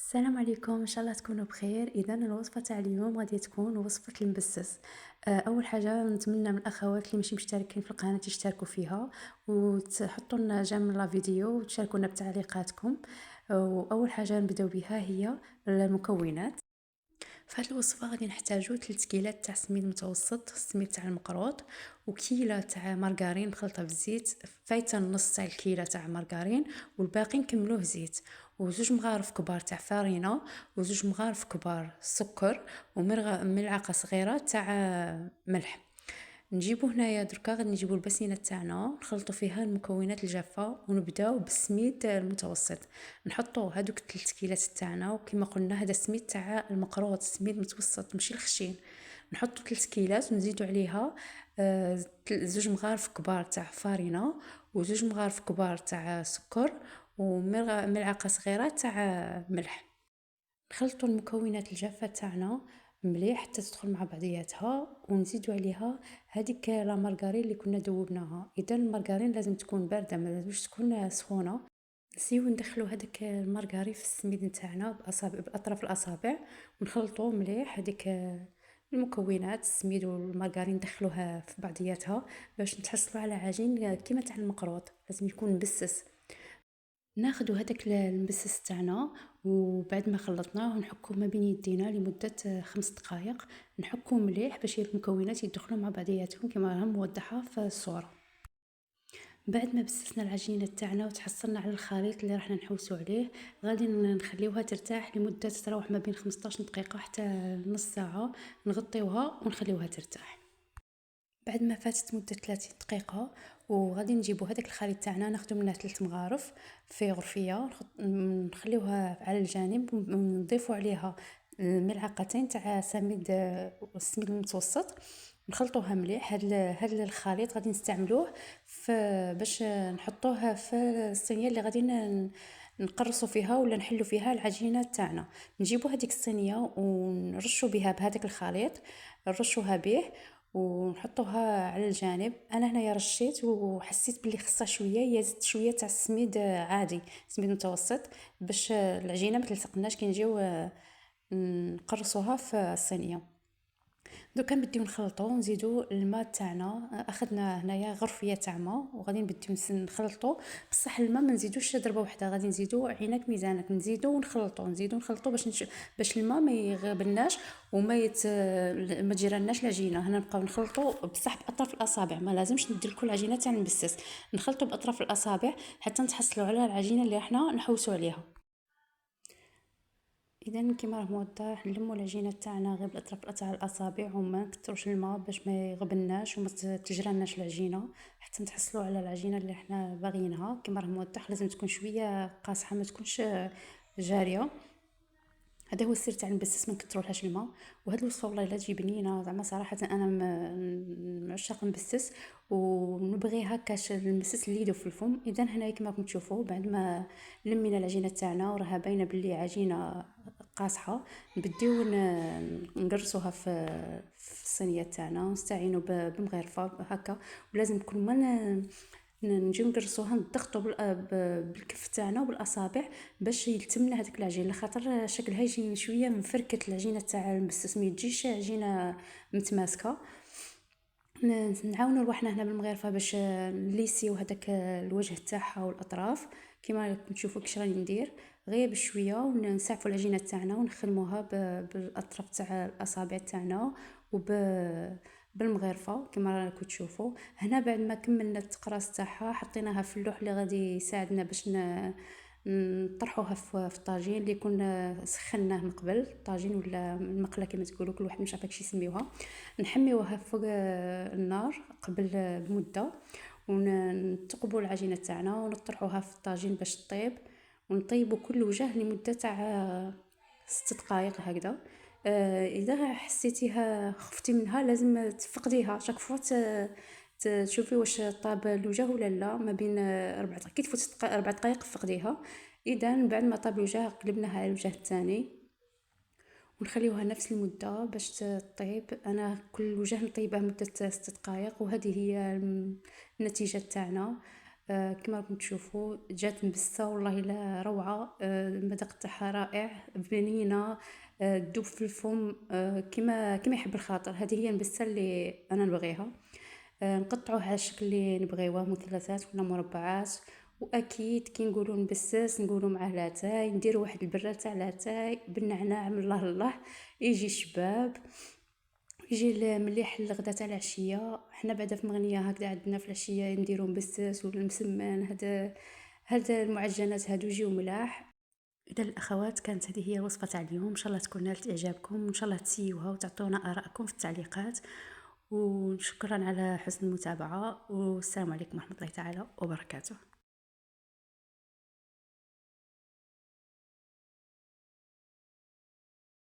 السلام عليكم، ان شاء الله تكونوا بخير. اذا الوصفه تاع اليوم غادي تكون وصفه المبسس. اول حاجه نتمنى من الاخوات اللي ماشي مشتركين في القناه يشتركوا فيها وتحطوا لنا جيم لا فيديو وتشاركونا بتعليقاتكم. واول حاجه نبداو بها هي المكونات. في هذه الوصفه غادي نحتاجو 3 كيلات تاع سميد متوسط، السميد تاع المقروط، وكيله تاع مارغرين مخلطه بالزيت، فايته نص تاع الكيله تاع مارغرين، والباقي نكملوه زيت، وزوج مغارف كبار تاع فارينه، وزوج مغارف كبار سكر، وملعقه صغيره تاع ملح. نجيبو هنايا دركا غادي نجيبو البسينه تاعنا نخلطوا فيها المكونات الجافه ونبداو بالسميد المتوسط. نحطوا هذوك 3 كيلات تاعنا، وكما قلنا هذا السميد تاع المقروط، سميد متوسط ماشي الخشين. نحطوا 3 كيلات ونزيدوا عليها زوج مغارف كبار تاع فارينه، وزوج مغارف كبار تاع سكر، وملعقه صغيره تاع ملح. نخلطوا المكونات الجافة تاعنا مليح حتى تدخل مع بعضياتها، ونزيدوا عليها هذيك لا مارغرين اللي كنا ذوبناها. اذا المارغرين لازم تكون بارده، ما لازمش تكون سخونه. نسيو ندخلوا هذاك المارغرين في السميد نتاعنا باطراف الاصابع، ونخلطوه مليح. هذيك المكونات السميد والمارغرين ندخلوها في بعضياتها باش نتحصلوا على عجين كيما تاع المقروط، لازم يكون مبسس. ناخدو هداك المبسس تاعنا، وبعد ما خلطناه نحكوه ما بين يدينا لمدة 5 دقائق. نحكوه مليح باش المكونات يدخلوا مع بعضياتهم كما راهم موضحة في الصورة. بعد ما بسسنا العجينة تاعنا وتحصلنا على الخليط اللي راح نحوسو عليه، غادي نخليوها ترتاح لمدة تروح ما بين 15 دقيقة حتى نص ساعة. نغطيوها ونخليوها ترتاح. بعد ما فاتت مدة 30 دقيقة، وغادي نجيبو هذاك الخليط تاعنا ناخدو منه 3 مغارف في غرفية، نخليوها على الجانب، ونضيفو عليها ملعقتين تاع السميد المتوسط. نخلطوها مليح. هاد الخليط غادي نستعملوه باش نحطوه في الصينيه اللي غادي نقرصوا فيها ولا نحلوا فيها العجينه تاعنا. نجيبوا هذيك الصينيه ونرشوا بها بهذاك الخليط، نرشوها به ونحطوها على الجانب. انا هنايا رشيت وحسيت بلي خصها شويه، هي زدت شويه تاع السميد عادي، سميد متوسط، باش العجينه ما تلصقناش كي نجيو نقرصوها في الصينيه. دوكا نبديو نخلطو نزيدو الماء تاعنا. اخذنا هنايا غرفيه تاع ماء، وغادي نبديو نخلطو. بصح الماء ما نزيدوش ضربه واحده، غادي نزيدو عينك ميزانك، نزيدو ونخلطو باش الماء ما يغبناش وما ما تجرالناش العجينه. هنا نبقاو نخلطو بصح باطراف الاصابع، ما لازمش ندير كل العجينه تاع المبسس. نخلطو باطراف الاصابع حتى نتحصلوا على العجينه اللي احنا نحوسوا عليها. اذا كيما راه موضح نلموا العجينه تاعنا غير بالاطراف تاع الاصابع، وما نكثروش الماء باش ما يغبناش وما تجرالناش العجينه، حتى نتحصلوا على العجينه اللي احنا باغيينها. كيما راه موضح لازم تكون شويه قاصحه، ما تكونش جاريه. هذا هو السر تاع المبسس، ما نكثرولهاش الماء. وهاد الوصفه والله الا تجي بنينه زعما صراحه. انا من عشاق المبسس، ونبغي هكاش المبسس اللي يذوب في الفم. اذا هنا كما راكم تشوفوا بعد ما لمينا العجينه تاعنا وراها باينه بلي عجينه قاصحه، نبديو نقرصوها في الصينيه تاعنا، ونستعينوا بمغرفه هكا. ولازم كل ما نجيو نقرصوها نضغطوا بالكف تاعنا وبالاصابع باش يلتمنا هذيك العجين، لخاطر شكلها يجي شويه مفركت العجينه تاع المبسس، ما تجيش عجينه متماسكه. نعاونوا رواحنا هنا بالمغرفه باش نليسيو هذاك الوجه تاعها والاطراف. كما راكم تشوفوا كيش راني ندير، غير بشويه ونسعفوا العجينه تاعنا ونخدموها بالاطراف تاع الاصابع تاعنا بالمغرفه كما راكم تشوفوا. هنا بعد ما كملنا التقراص تاعها حطيناها في اللوح اللي غادي يساعدنا باش نطرحوها في الطاجين اللي كنا سخناه من قبل، الطاجين ولا المقله كما تقولوا، كل واحد مش عارفه كيش يسميوها. نحميوها فوق النار قبل بمده، ونثقبوا العجينه تاعنا ونطرحوها في الطاجين باش تطيب. ونطيبوا كل وجه لمده تاع 6 دقائق هكذا. اذا حسيتيها خفتي منها لازم تفقديها شاك فوا، تشوفي واش طاب الوجه ولا لا. ما بين 4 دقائق كي تفوت 4 دقائق فقديها. اذا بعد ما طاب الوجه قلبناها على الوجه الثاني، ونخليوها نفس المده باش تطيب. انا كل وجه نطيبه مده 6 دقائق، وهذه هي النتيجه تاعنا. كما راكم تشوفوا جات مبسة والله إلا روعة. المذاق تاعها رائع، بنينة، تذوب في الفم، كيما يحب الخاطر. هذه هي المبسة اللي أنا نبغيها. نقطعوها على الشكل اللي نبغيوه، مثلثات ولا مربعات. واكيد كي نقولوا نبسس نقولوا معاه لاتاي، نديروا واحد البرة تاع لاتاي بالنعناع من الله لله، يجي شباب، يجي مليح للغدا تاع العشيه. حنا بعدا في مغنيه هكذا عندنا في العشيه نديروا مبسس ولا مسمان. هذا المعجنات هادو يجيو ملاح. اذا الاخوات كانت هذه هي الوصفه تاع اليوم، ان شاء الله تكون نالت اعجابكم، وان شاء الله تسيوها وتعطونا ارائكم في التعليقات. وشكرا على حسن المتابعه، والسلام عليكم ورحمه الله تعالى وبركاته.